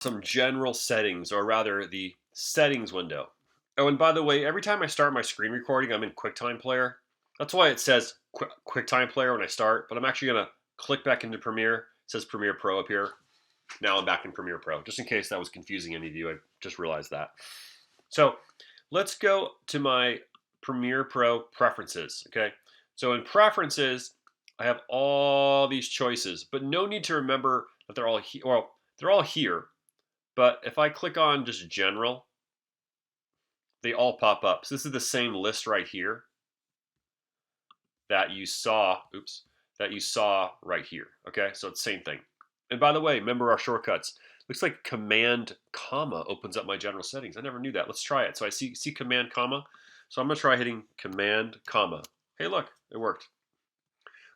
some general settings, or rather the settings window. Oh, and by the way, every time I start my screen recording, I'm in QuickTime Player. That's why it says QuickTime Player when I start, but I'm actually going to click back into Premiere. It says Premiere Pro up here. Now I'm back in Premiere Pro, just in case that was confusing any of you. I just realized that. So let's go to my Premiere Pro preferences, okay? So in preferences, I have all these choices, but no need to remember that they're all here. Well, they're all here, but if I click on just general, they all pop up. So this is the same list right here that you saw, that you saw right here. Okay, so it's the same thing. And by the way, remember our shortcuts. Looks like Command comma opens up my general settings. I never knew that. Let's try it. So I see Command comma. So I'm gonna try hitting Command comma. Hey, look, it worked.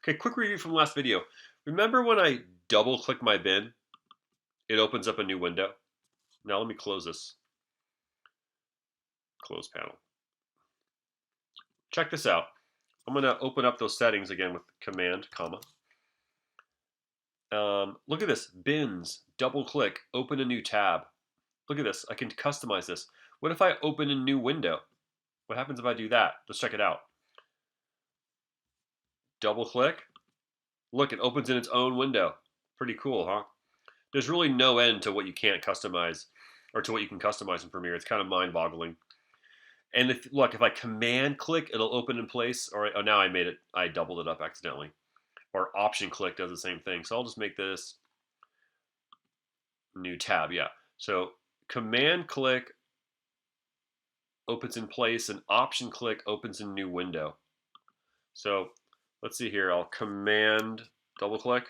Okay, quick review from last video. Remember when I double click my bin, it opens up a new window? Now let me close this. Close panel. Check this out. I'm going to open up those settings again with Command comma. Look at this, bins, double click, open a new tab. Look at this, I can customize this. What if I open a new window? What happens if I do that? Let's check it out. Double click. Look, it opens in its own window. Pretty cool, huh? There's really no end to what you can't customize, or to what you can customize in Premiere. It's kind of mind-boggling. And if I command click, it'll open in place. Or oh, now I doubled it up accidentally. Or option click does the same thing. So I'll just make this new tab. Yeah. So command click opens in place, and option click opens in new window. So let's see here. I'll command double click,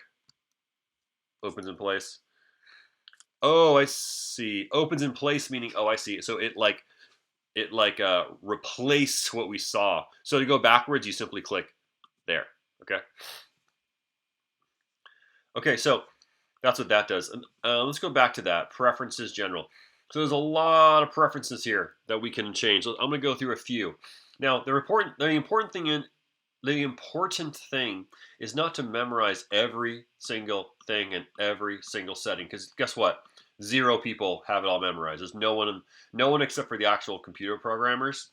opens in place. Oh, I see. Opens in place meaning, oh, I see. So it replace what we saw. So to go backwards, you simply click there. Okay. Okay, so that's what that does. And let's go back to that preferences general. So there's a lot of preferences here that we can change. So I'm going to go through a few. Now the important thing is not to memorize every single thing in every single setting, because guess what? 0 people have it all memorized. There's no one except for the actual computer programmers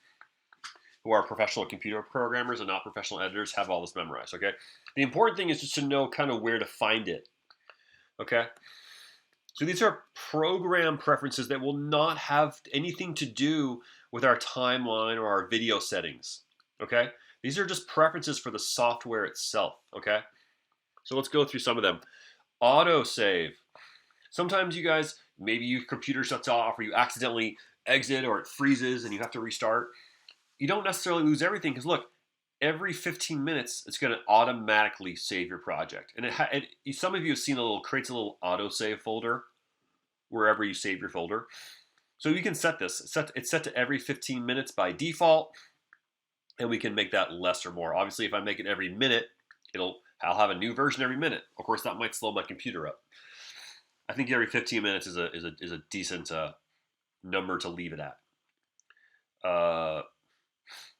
who are professional computer programmers and not professional editors have all this memorized, okay? The important thing is just to know kind of where to find it, okay? So these are program preferences that will not have anything to do with our timeline or our video settings, okay? These are just preferences for the software itself, okay? So let's go through some of them. Autosave. Sometimes you guys, maybe your computer shuts off or you accidentally exit or it freezes and you have to restart. You don't necessarily lose everything, because look, every 15 minutes it's going to automatically save your project. And some of you have seen creates a little autosave folder wherever you save your folder. So you can set this. It's set to every 15 minutes by default, and we can make that less or more. Obviously, if I make it every minute, I'll have a new version every minute. Of course, that might slow my computer up. I think every 15 minutes is a decent number to leave it at.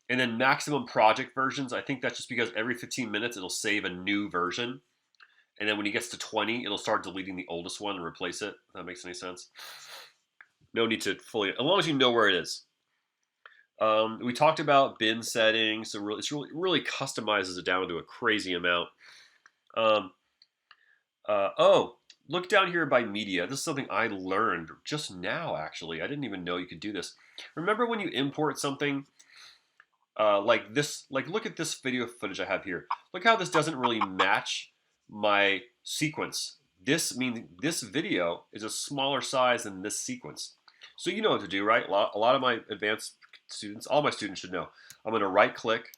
And then maximum project versions, I think that's just because every 15 minutes it'll save a new version. And then when it gets to 20, it'll start deleting the oldest one and replace it. If that makes any sense. No need to fully, as long as you know where it is. We talked about bin settings, so it's really customizes it down to a crazy amount. Look down here by media. This is something I learned just now, actually. I didn't even know you could do this. Remember when you import something like this? Like, look at this video footage I have here. Look how this doesn't really match my sequence. This means this video is a smaller size than this sequence. So you know what to do, right? A lot of my advanced students, all my students should know. I'm going to right click,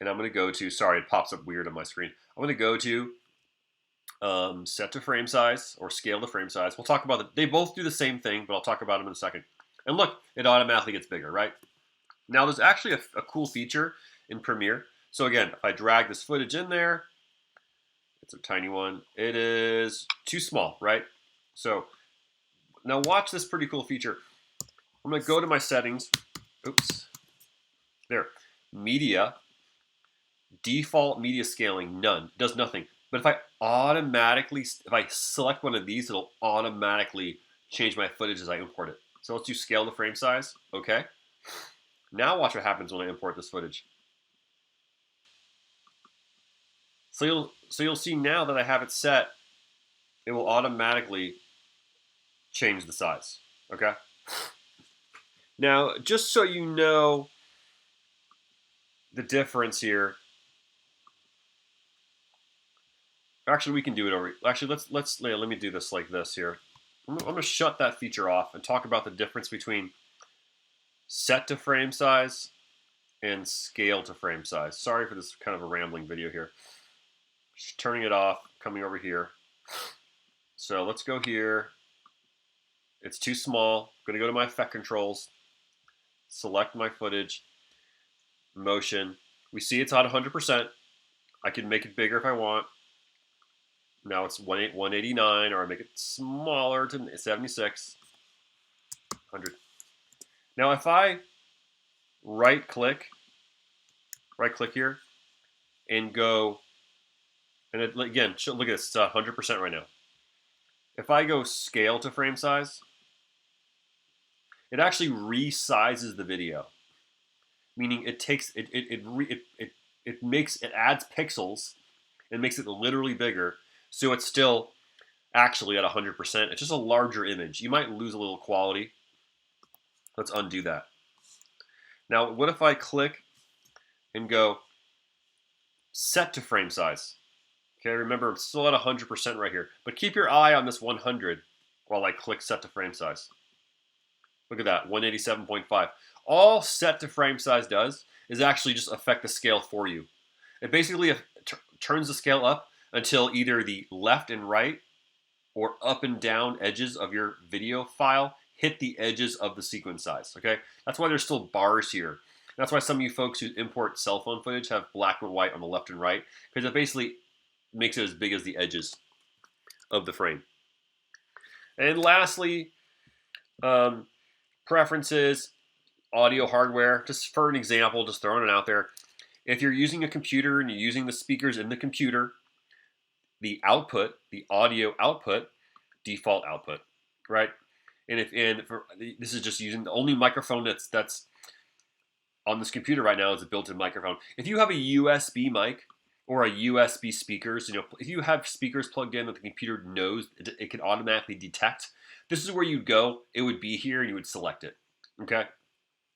and I'm going to go to, sorry, it pops up weird on my screen. I'm going to go to set to frame size, or scale to frame size. We'll talk about it. They both do the same thing, but I'll talk about them in a second. And look, it automatically gets bigger, right? Now there's actually a cool feature in Premiere. So again, if I drag this footage in there, it's a tiny one. It is too small, right? So now watch this pretty cool feature. I'm going to go to my settings. Oops. There. Media. Default media scaling, none. Does nothing. But if I select one of these, it'll automatically change my footage as I import it. So let's do scale to frame size. Okay. Now watch what happens when I import this footage. So you'll see now that I have it set, it will automatically change the size. Okay. Now, just so you know the difference here. Actually, we can do it over. Actually, let me do this like this here. I'm going to shut that feature off and talk about the difference between set to frame size and scale to frame size. Sorry for this kind of a rambling video here. Just turning it off, coming over here. So let's go here. It's too small. I'm going to go to my effect controls, select my footage, motion. We see it's at 100%. I can make it bigger if I want. Now it's 189, or I make it smaller to 76, 100. Now if I right click here and go, and again, look at this, it's 100% right now. If I go scale to frame size, it actually resizes the video, meaning it takes it adds pixels and makes it literally bigger. So it's still actually at 100%. It's just a larger image. You might lose a little quality. Let's undo that. Now, what if I click and go set to frame size? Okay, remember, I'm still at 100% right here. But keep your eye on this 100 while I click set to frame size. Look at that, 187.5. All set to frame size does is actually just affect the scale for you. It basically turns the scale up until either the left and right or up and down edges of your video file hit the edges of the sequence size, okay? That's why there's still bars here. That's why some of you folks who import cell phone footage have black and white on the left and right, because it basically makes it as big as the edges of the frame. And lastly, preferences, audio hardware. Just for an example, just throwing it out there. If you're using a computer and you're using the speakers in the computer, the output, the audio output, default output, right? And this is just using the only microphone that's on this computer right now is a built-in microphone. If you have a USB mic or a USB speakers, if you have speakers plugged in that the computer knows it can automatically detect, this is where you'd go. It would be here, and you would select it. Okay.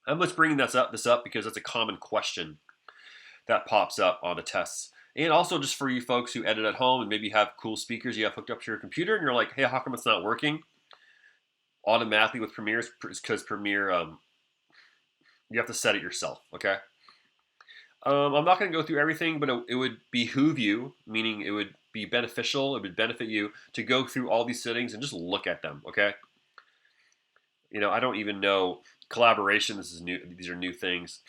I'm just bringing this up because it's a common question that pops up on the tests. And also just for you folks who edit at home and maybe have cool speakers you have hooked up to your computer and you're like, hey, how come it's not working automatically with Premiere? Because Premiere, you have to set it yourself, okay? I'm not going to go through everything, but it would behoove you, meaning it would be beneficial, it would benefit you to go through all these settings and just look at them, okay? I don't even know. Collaboration, this is new. These are new things.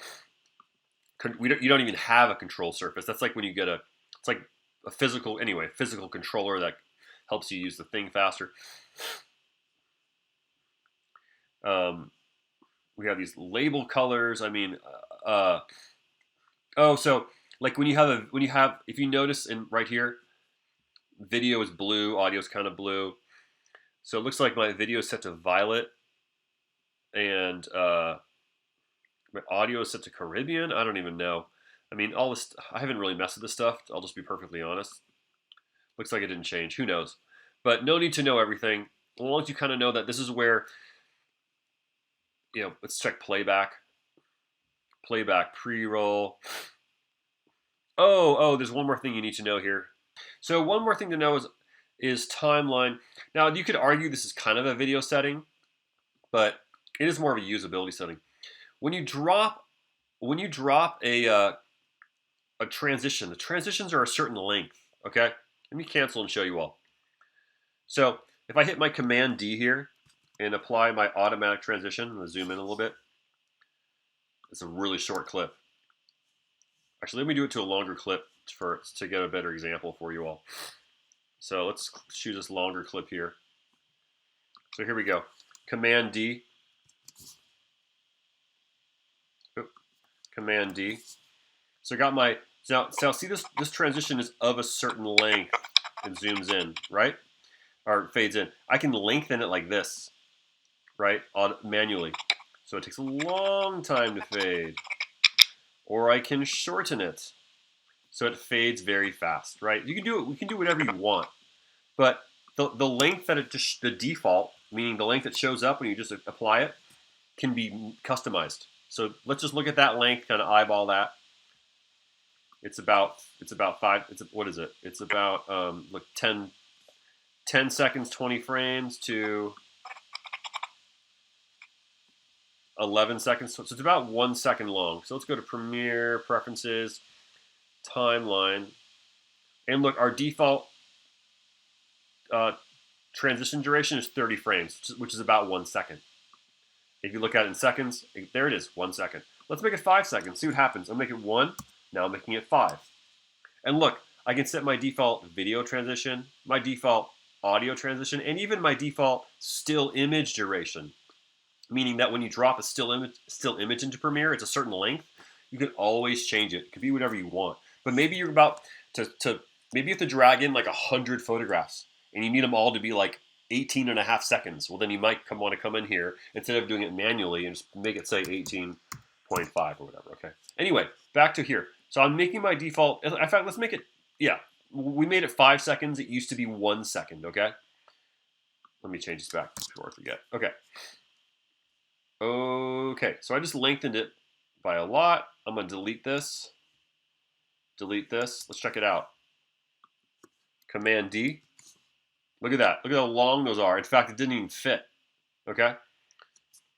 You don't even have a control surface. That's like when you get it's like a physical controller that helps you use the thing faster. We have these label colors. I mean, so like if you notice right here, video is blue, audio is kind of blue. So it looks like my video is set to violet, and my audio is set to Caribbean. I don't even know. I mean, all this. I haven't really messed with this stuff. I'll just be perfectly honest. Looks like it didn't change. Who knows? But no need to know everything. As long as you kind of know that this is where, let's check playback. Playback pre-roll. Oh, there's one more thing you need to know here. So one more thing to know is timeline. Now, you could argue this is kind of a video setting, but it is more of a usability setting. When you drop a transition, the transitions are a certain length, okay? Let me cancel and show you all. So if I hit my Command D here and apply my automatic transition, I'm going to zoom in a little bit. It's a really short clip. Actually, let me do it to a longer clip to get a better example for you all. So let's choose this longer clip here. So here we go. Command D. Command D. So I got my, now see this transition is of a certain length. it zooms in, right? Or fades in. I can lengthen it like this, right? Manually. So it takes a long time to fade. Or I can shorten it so it fades very fast, right? You can do it. We can do whatever you want, but the length that the default, meaning the length that shows up when you just apply it, can be customized. So let's just look at that length, kind of eyeball that. It's about 5. What is it? It's about look 10 seconds, 20 frames to 11 seconds. So it's about 1 second long. So let's go to Premiere, Preferences, Timeline. And look, our default transition duration is 30 frames, which is about 1 second. If you look at it in seconds, there it is, 1 second. Let's make it 5 seconds, see what happens. I'll make it 1, now I'm making it 5. And look, I can set my default video transition, my default audio transition, and even my default still image duration. Meaning that when you drop a still image into Premiere, it's a certain length. You can always change it. It could be whatever you want. But maybe you're about maybe you have to drag in like 100 photographs, and you need them all to be like 18.5 seconds. Well, then you might want to come in here instead of doing it manually and just make it say 18.5 or whatever. Okay. Anyway, back to here. So I'm making my default. In fact, let's make it. Yeah, we made it 5 seconds. It used to be 1 second. Okay. Let me change this back before I forget. Okay. Okay. So I just lengthened it by a lot. I'm gonna delete this. Delete this. Let's check it out. Command D. Look at that. Look at how long those are. In fact, it didn't even fit. Okay?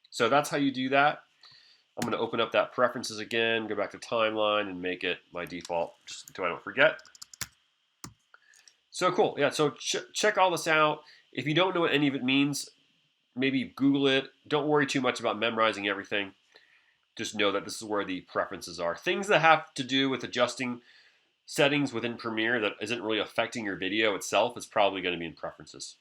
So that's how you do that. I'm going to open up that preferences again, go back to timeline, and make it my default, just so I don't forget. So cool. Yeah, so check all this out. If you don't know what any of it means, maybe Google it. Don't worry too much about memorizing everything. Just know that this is where the preferences are. Things that have to do with adjusting settings within Premiere that isn't really affecting your video itself is probably going to be in preferences.